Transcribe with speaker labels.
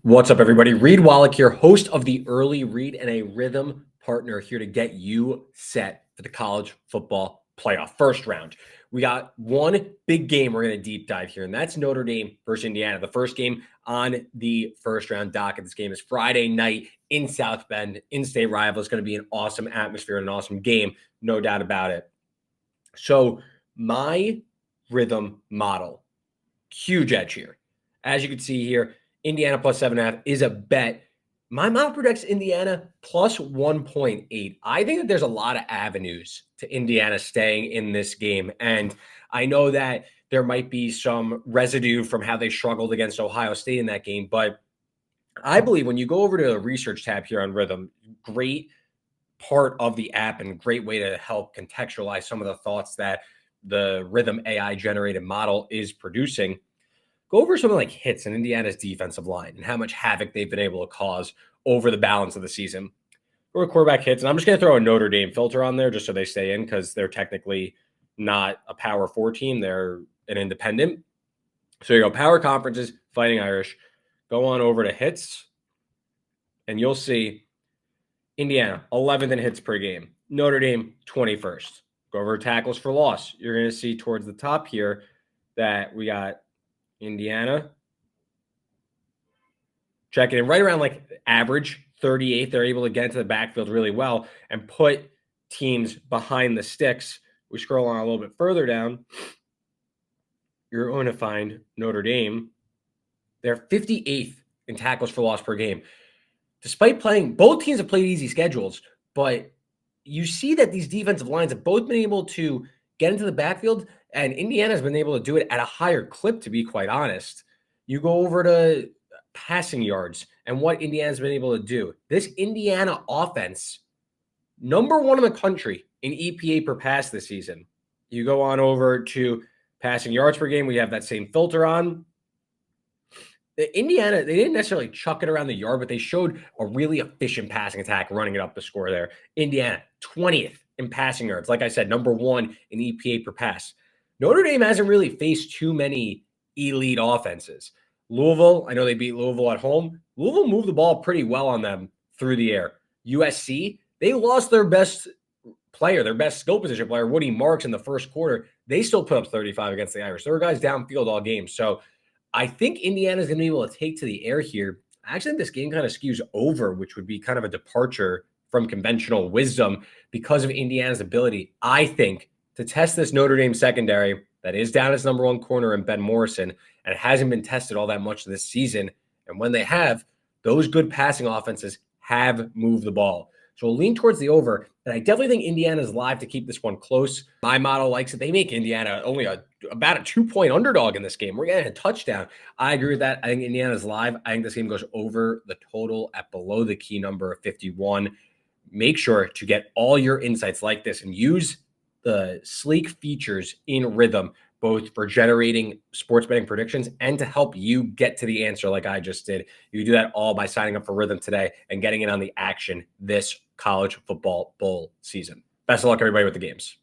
Speaker 1: What's up, everybody? Reed Wallach here, host of the Early Read and a Rithmm partner here to get you set for the college football playoff first round. We got one big game we're going to deep dive here, and that's Notre Dame versus Indiana. The first game on the first round docket. This game is Friday night in South Bend, in-state rival. It's going to be an awesome atmosphere and an awesome game, no doubt about it. So my Rithmm model, huge edge here. As you can see here, Indiana plus 7.5 is a bet. My model predicts Indiana plus 1.8. I think that there's a lot of avenues to Indiana staying in this game. And I know that there might be some residue from how they struggled against Ohio State in that game. But I believe when you go over to the research tab here on Rithmm, great part of the app and great way to help contextualize some of the thoughts that the Rithmm AI generated model is producing. Go over something like hits in Indiana's defensive line and how much havoc they've been able to cause over the balance of the season. Or quarterback hits, and I'm just going to throw a Notre Dame filter on there just so they stay in because they're technically not a Power 4 team. They're an independent. So you go Power Conferences, Fighting Irish. Go on over to hits, and you'll see Indiana, 11th in hits per game. Notre Dame, 21st. Go over tackles for loss. You're going to see towards the top here that we got Indiana checking in right around like average 38th. They're able to get into the backfield really well and put teams behind the sticks. We scroll on a little bit further down. You're going to find Notre Dame. They're 58th in tackles for loss per game. Despite playing, both teams have played easy schedules, but you see that these defensive lines have both been able to get into the backfield, and Indiana's been able to do it at a higher clip, to be quite honest. You go over to passing yards and what Indiana's been able to do. This Indiana offense, number one in the country in EPA per pass this season. You go on over to passing yards per game. We have that same filter on. Indiana, they didn't necessarily chuck it around the yard, but they showed a really efficient passing attack, running it up the score there. Indiana, 20th in passing yards. Like I said, number one in EPA per pass. Notre Dame hasn't really faced too many elite offenses. Louisville, I know they beat Louisville at home. Louisville moved the ball pretty well on them through the air. USC, they lost their best player, their best skill position player, Woody Marks, in the first quarter. They still put up 35 against the Irish. There were guys downfield all game. So I think Indiana's going to be able to take to the air here. I actually think this game kind of skews over, which would be kind of a departure from conventional wisdom because of Indiana's ability, I think, to test this Notre Dame secondary that is down its number one corner in Ben Morrison, and it hasn't been tested all that much this season. And when they have, those good passing offenses have moved the ball. So we'll lean towards the over, and I definitely think Indiana's live to keep this one close. My model likes it. They make Indiana only about a 2-point underdog in this game. We're getting a touchdown. I agree with that. I think Indiana's live. I think this game goes over the total at below the key number of 51. Make sure to get all your insights like this and use the sleek features in Rithmm, both for generating sports betting predictions and to help you get to the answer like I just did. You can do that all by signing up for Rithmm today and getting in on the action this college football bowl season. Best of luck, everybody, with the games.